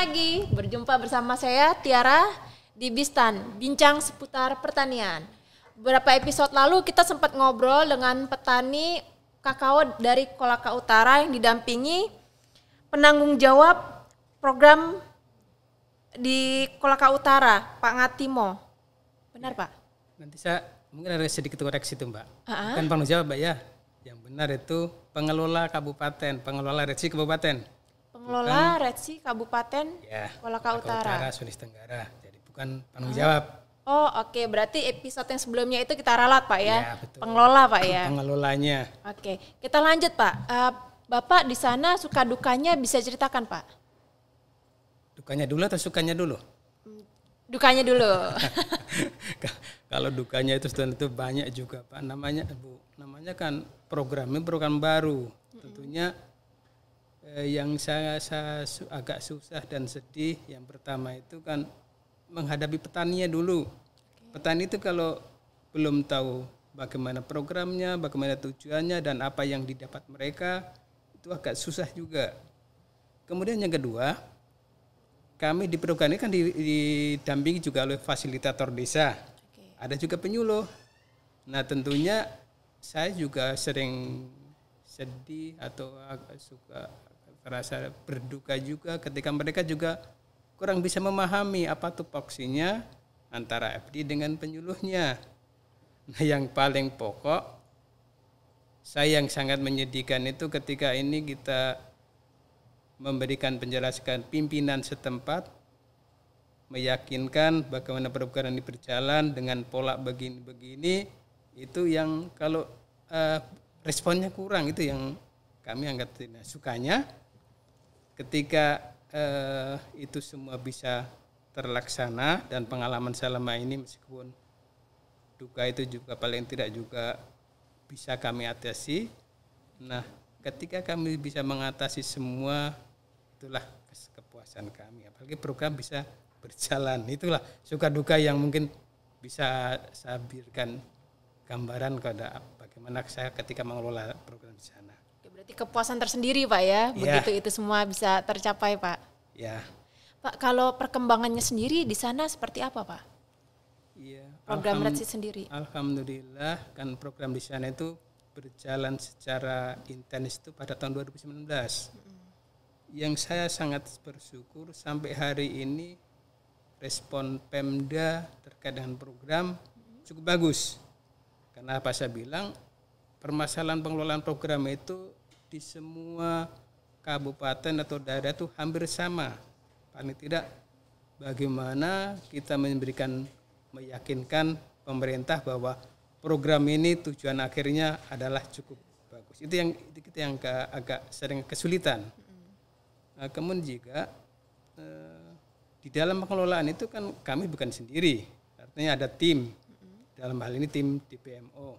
lagi berjumpa bersama saya Tiara di Bistan, bincang seputar pertanian. Beberapa episode lalu kita sempat ngobrol dengan petani kakao dari Kolaka Utara yang didampingi penanggung jawab program di Kolaka Utara, Pak Ngatimo. Benar, Pak? Nanti saya mungkin ada sedikit koreksi itu, Mbak. Bukan penanggung jawab, Mbak, ya. Yang benar itu pengelola kabupaten, pengelola Retsi kabupaten. Pengelola Retsi Kabupaten Ya, Kolaka Utara. Sulawesi Tenggara. Jadi bukan penanggung jawab. Oh, oke. Berarti episode yang sebelumnya itu kita ralat, Pak, ya? Ya, betul. Pengelola, Pak, ya? Pengelolanya. Oke. Kita lanjut, Pak. Bapak di sana suka dukanya bisa ceritakan, Pak? Dukanya dulu atau sukanya dulu? Dukanya dulu. Kalau dukanya itu tentu banyak juga, Pak. Namanya kan program baru. Tentunya yang saya agak susah dan sedih, yang pertama itu kan menghadapi petaninya dulu. Petani itu kalau belum tahu bagaimana programnya, bagaimana tujuannya, dan apa yang didapat mereka, itu agak susah juga. Kemudian yang kedua, kami di program ini kan didampingi juga oleh fasilitator desa. Ada juga penyuluh. Nah, tentunya saya juga sering sedih atau agak suka terasa berduka juga ketika mereka juga kurang bisa memahami apa tupoksinya antara FD dengan penyuluhnya. Nah, yang paling pokok, saya yang sangat menyedihkan itu ketika ini kita memberikan penjelasan pimpinan setempat, meyakinkan bagaimana program ini berjalan dengan pola begini-begini, itu yang kalau responnya kurang, itu yang kami anggap tidak sukanya. Ketika itu semua bisa terlaksana dan pengalaman selama ini meskipun duka itu juga paling tidak juga bisa kami atasi. Nah, ketika kami bisa mengatasi semua, itulah kepuasan kami. Apalagi program bisa berjalan, itulah suka duka yang mungkin bisa saya berikan gambaran kepada bagaimana saya ketika mengelola program di sana. Berarti kepuasan tersendiri, Pak, ya, begitu itu semua bisa tercapai, Pak. Ya. Pak, kalau perkembangannya sendiri di sana seperti apa, Pak? Iya. Program Retsi sendiri. Alhamdulillah kan program di sana itu berjalan secara intens itu pada tahun 2019. Yang saya sangat bersyukur sampai hari ini respon Pemda terkait dengan program cukup bagus. Karena apa saya bilang, permasalahan pengelolaan program itu di semua kabupaten atau daerah itu hampir sama. Paling tidak bagaimana kita meyakinkan pemerintah bahwa program ini tujuan akhirnya adalah cukup bagus. Itu yang agak sering kesulitan. Nah, kemudian juga di dalam pengelolaan itu kan kami bukan sendiri. Artinya ada tim. Dalam hal ini tim DPMO.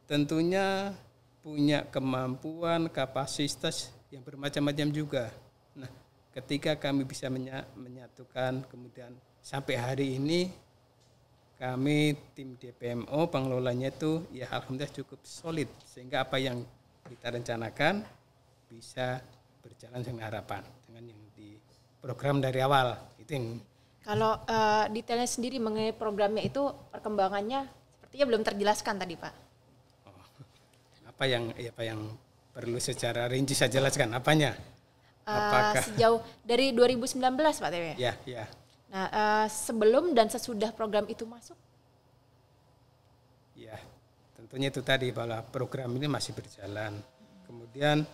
Tentunya punya kemampuan, kapasitas yang bermacam-macam juga. Nah, ketika kami bisa menyatukan, kemudian sampai hari ini kami tim DPMO pengelolanya itu ya alhamdulillah cukup solid, sehingga apa yang kita rencanakan bisa berjalan dengan harapan dengan yang di program dari awal. Itu yang kalau detailnya sendiri mengenai programnya itu perkembangannya sepertinya belum terjelaskan tadi, Pak. Apa yang perlu secara rinci saya jelaskan apanya? Apakah sejauh dari 2019, Pak TW? Ya. Nah, sebelum dan sesudah program itu masuk? Ya, tentunya itu tadi bahwa program ini masih berjalan. Kemudian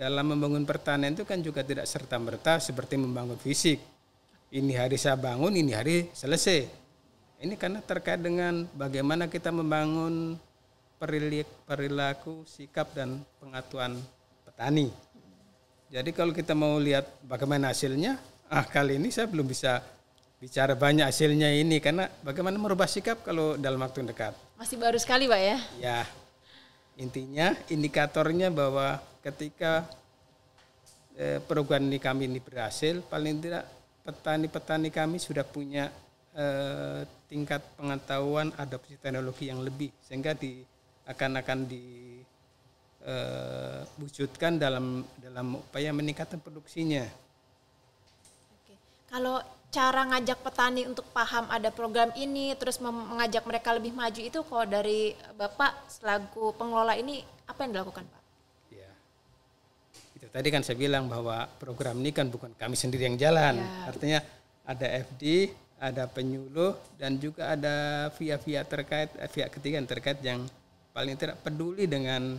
dalam membangun pertanian itu kan juga tidak serta-merta seperti membangun fisik. Ini hari saya bangun, ini hari selesai. Ini karena terkait dengan bagaimana kita membangun perilaku, sikap, dan pengetahuan petani. Jadi kalau kita mau lihat bagaimana hasilnya, kali ini saya belum bisa bicara banyak hasilnya ini, karena bagaimana merubah sikap kalau dalam waktu dekat. Masih baru sekali, Pak, ya? Ya, intinya indikatornya bahwa ketika program ini kami ini berhasil, paling tidak petani-petani kami sudah punya tingkat pengetahuan adopsi teknologi yang lebih, sehingga akan diwujudkan dalam upaya meningkatkan produksinya. Kalau cara ngajak petani untuk paham ada program ini, terus mengajak mereka lebih maju itu kalau dari Bapak selaku pengelola ini apa yang dilakukan Pak? Ya, itu tadi kan saya bilang bahwa program ini kan bukan kami sendiri yang jalan. Ya. Artinya ada FD, ada penyuluh, dan juga ada pihak-pihak terkait, pihak ketiga yang terkait yang paling tidak peduli dengan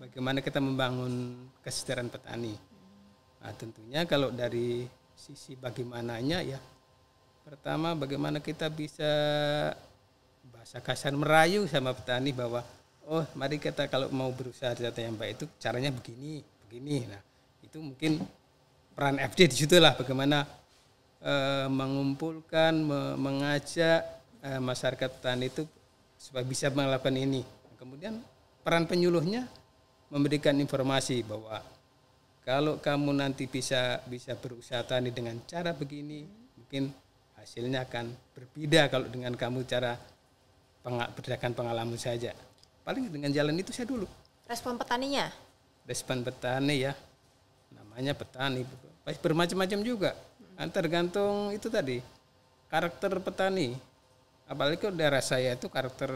bagaimana kita membangun kesejahteraan petani. Nah, tentunya kalau dari sisi bagaimananya ya, pertama bagaimana kita bisa bahasa kasar merayu sama petani bahwa oh mari kita kalau mau berusaha data yang baik itu caranya begini. Nah itu mungkin peran FD di situlah bagaimana mengumpulkan, mengajak masyarakat petani itu supaya bisa melakukan ini. Kemudian peran penyuluhnya memberikan informasi bahwa kalau kamu nanti bisa berusaha tani dengan cara begini, mungkin hasilnya akan berbeda kalau dengan kamu cara berdasarkan pengalaman saja. Paling dengan jalan itu saya dulu. Respon petaninya? Respon petani ya, namanya petani, bermacam-macam juga. Tergantung itu tadi, karakter petani. Apalagi kalau daerah saya itu karakter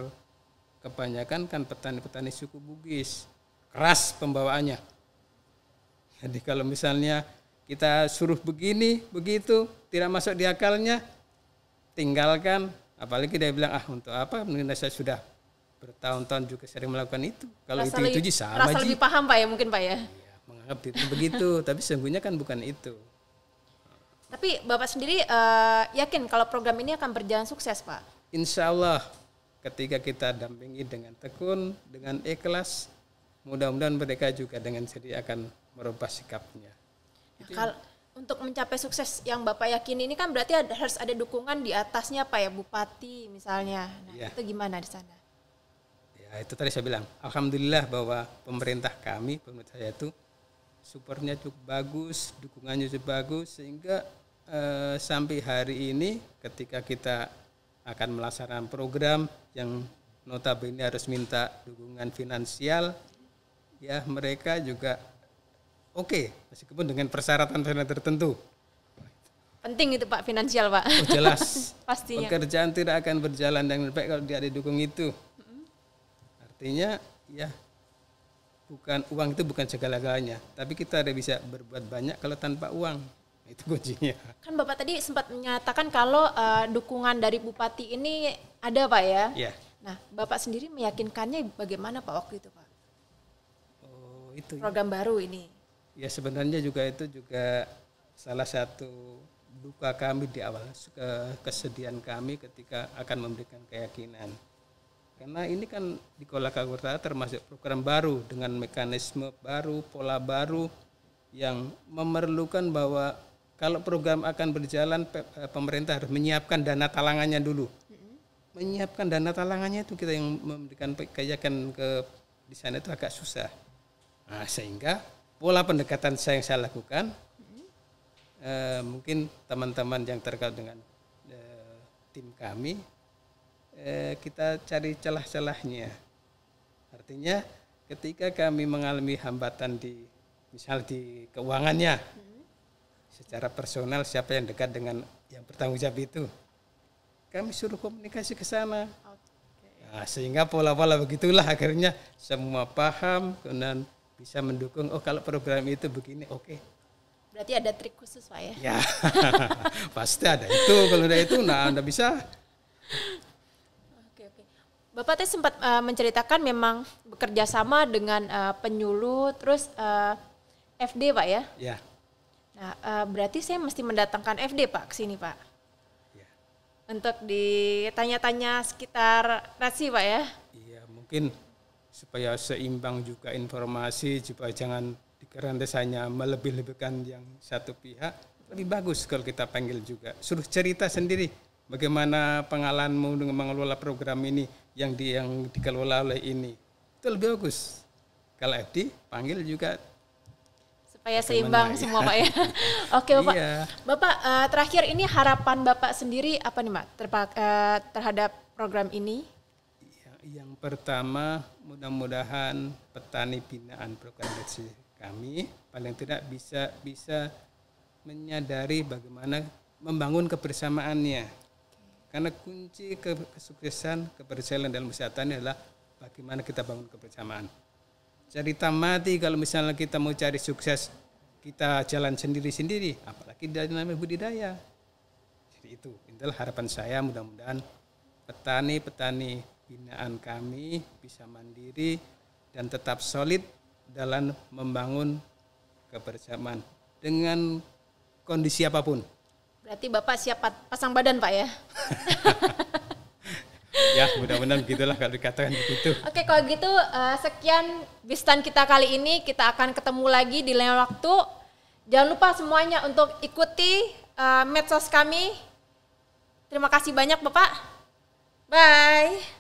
kebanyakan kan petani-petani suku Bugis, keras pembawaannya. Jadi kalau misalnya kita suruh begini, begitu, tidak masuk di akalnya, tinggalkan. Apalagi dia bilang, untuk apa? Mungkin saya sudah bertahun-tahun juga sering melakukan itu. Kalau itu sama rasa lebih paham Pak ya mungkin Pak ya? Iya, menganggap itu begitu, tapi sesungguhnya kan bukan itu. Tapi Bapak sendiri yakin kalau program ini akan berjalan sukses Pak? Insya Allah ketika kita dampingi dengan tekun, dengan ikhlas, mudah-mudahan mereka juga dengan sedih akan merubah sikapnya. Kalau untuk mencapai sukses yang Bapak yakini ini kan berarti harus ada dukungan di atasnya Pak ya, Bupati misalnya. Nah ya. Itu gimana di sana? Ya itu tadi saya bilang, alhamdulillah bahwa pemerintah saya itu supportnya cukup bagus, dukungannya cukup bagus, sehingga sampai hari ini ketika kita akan melaksanakan program yang notabene harus minta dukungan finansial, ya mereka juga oke, meskipun dengan persyaratan tertentu. Penting itu Pak, finansial Pak. Oh jelas. Pastinya. Pekerjaan tidak akan berjalan dengan baik kalau tidak didukung itu. Artinya ya bukan uang itu bukan segala-galanya, tapi kita ada bisa berbuat banyak kalau tanpa uang. Itu kuncinya. Kan Bapak tadi sempat menyatakan kalau dukungan dari Bupati ini ada Pak ya? Iya. Nah Bapak sendiri meyakinkannya bagaimana Pak waktu itu Pak? Oh itu. Program baru ini. Ya sebenarnya juga itu juga salah satu duka kami di awal, kesedihan kami ketika akan memberikan keyakinan. Karena ini kan di Kolaka Utara termasuk program baru dengan mekanisme baru, pola baru yang memerlukan bahwa kalau program akan berjalan pemerintah harus menyiapkan dana talangannya dulu. Menyiapkan dana talangannya itu kita yang memberikan keyakinan di sana itu agak susah. Nah, sehingga pola pendekatan yang saya lakukan, mungkin teman-teman yang terkait dengan tim kami, kita cari celah-celahnya. Artinya ketika kami mengalami hambatan misal di keuangannya, secara personal siapa yang dekat dengan yang bertanggung jawab itu, kami suruh komunikasi ke sana. Nah, sehingga pola-pola begitulah akhirnya semua paham dan bisa mendukung. Oh kalau program itu begini, oke. Berarti ada trik khusus Pak ya? Ya, pasti ada itu. Kalau ada itu, Anda bisa. Oke. Bapak tadi sempat menceritakan memang bekerja sama dengan penyuluh, terus FD Pak ya? Ya. Nah, berarti saya mesti mendatangkan FD Pak ke sini Pak? Ya. Untuk ditanya-tanya sekitar rasi Pak ya? Iya, mungkin supaya seimbang juga informasi, supaya jangan dikira desanya melebih-lebihkan yang satu pihak. Lebih bagus kalau kita panggil juga, suruh cerita sendiri bagaimana pengalamanmu dengan mengelola program ini yang dikelola oleh ini. Itu lebih bagus. Kalau FD panggil juga supaya seimbang ya. Semua Pak ya. Oke Bapak. Iya. Bapak terakhir ini harapan Bapak sendiri apa nih Pak terhadap program ini? Yang pertama mudah-mudahan petani binaan program kami paling tidak bisa menyadari bagaimana membangun kebersamaannya. Karena kunci kesuksesan keberhasilan dalam kesehatan adalah bagaimana kita bangun kebersamaan. Cerita mati kalau misalnya kita mau cari sukses, kita jalan sendiri-sendiri, apalagi dari namanya budidaya. Jadi itulah harapan saya, mudah-mudahan petani-petani binaan kami bisa mandiri dan tetap solid dalam membangun kebersamaan dengan kondisi apapun. Berarti Bapak siap pasang badan Pak ya? Ya mudah-mudahan begitulah kalau dikatakan begitu. Oke kalau gitu sekian Bistan kita kali ini, kita akan ketemu lagi di lain waktu. Jangan lupa semuanya untuk ikuti medsos kami. Terima kasih banyak Bapak. Bye.